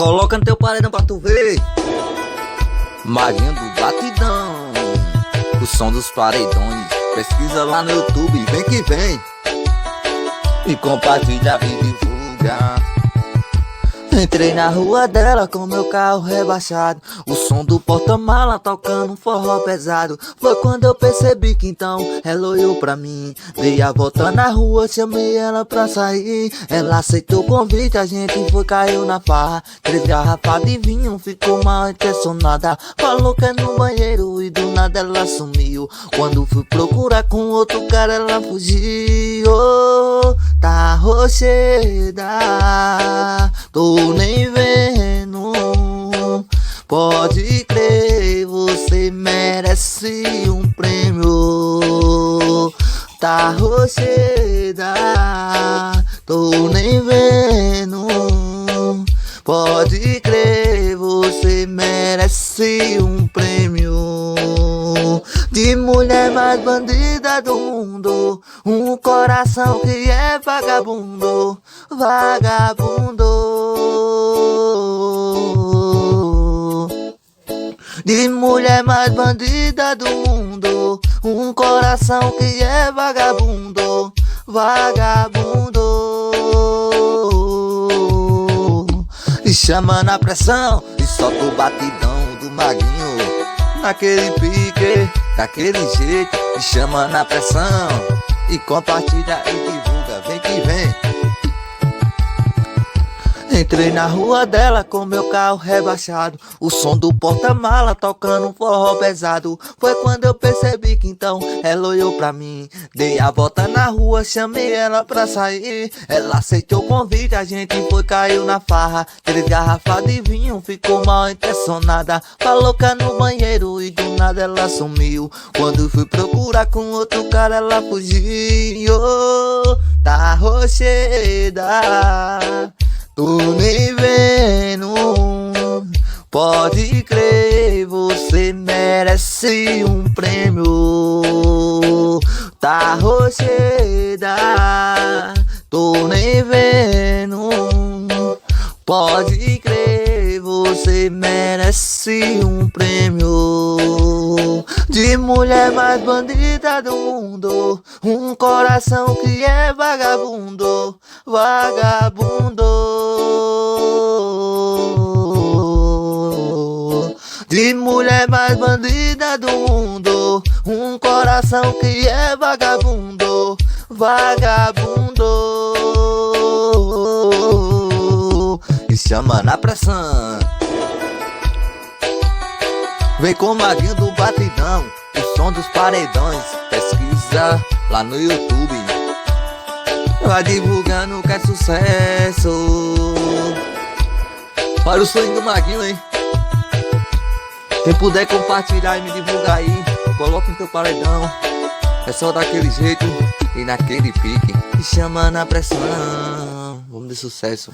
Coloca no teu paredão pra tu ver. Maguinho do batidão, o som dos paredões. Pesquisa lá no YouTube, vem que vem. E compartilha e divulga. Entrei na rua dela com meu carro rebaixado, o som do porta-mala tocando um forró pesado. Foi quando eu percebi que então ela olhou pra mim. Dei a volta na rua, chamei ela pra sair. Ela aceitou o convite, a gente foi, caiu na farra. 3 garrafas de vinho, ficou mal intencionada. Falou que é no banheiro e do nada ela sumiu. Quando fui procurar com outro cara ela fugiu. Oh, tá rocheda, tô nem vendo. Pode crer, você merece um prêmio. Tá rocheda, tô nem vendo. Pode crer, você merece um prêmio. De mulher mais bandida do mundo, um coração que é vagabundo, vagabundo. De mulher mais bandida do mundo, um coração que é vagabundo, vagabundo. E chama na pressão e solta o batidão do Maguinho. Naquele pique, daquele jeito, e chama na pressão. E compartilha e divulga, vem que vem. Entrei na rua dela com meu carro rebaixado, o som do porta-mala tocando um forró pesado. Foi quando eu percebi que então ela olhou pra mim. Dei a volta na rua, chamei ela pra sair. Ela aceitou o convite, a gente foi, caiu na farra. 3 garrafas de vinho, ficou mal intencionada. Falou que é no banheiro e do nada ela sumiu. Quando fui procurar com outro cara ela fugiu. Oh, tá rocheda, tô nem vendo. Pode crer, você merece um prêmio. Tá rocheda, tô nem vendo. Pode crer, você merece um prêmio. De mulher mais bandida do mundo, um coração que é vagabundo, vagabundo. De mulher mais bandida do mundo, um coração que é vagabundo, vagabundo. E chama na pressão. Vem com o Maguinho do batidão, o som dos paredões. Pesquisa lá no YouTube, vai divulgando que é sucesso. Olha o sonho do Maguinho, hein? Quem puder compartilhar e me divulgar aí, coloca no teu paredão. É só daquele jeito e naquele pique. E chama na pressão. Vamos de sucesso.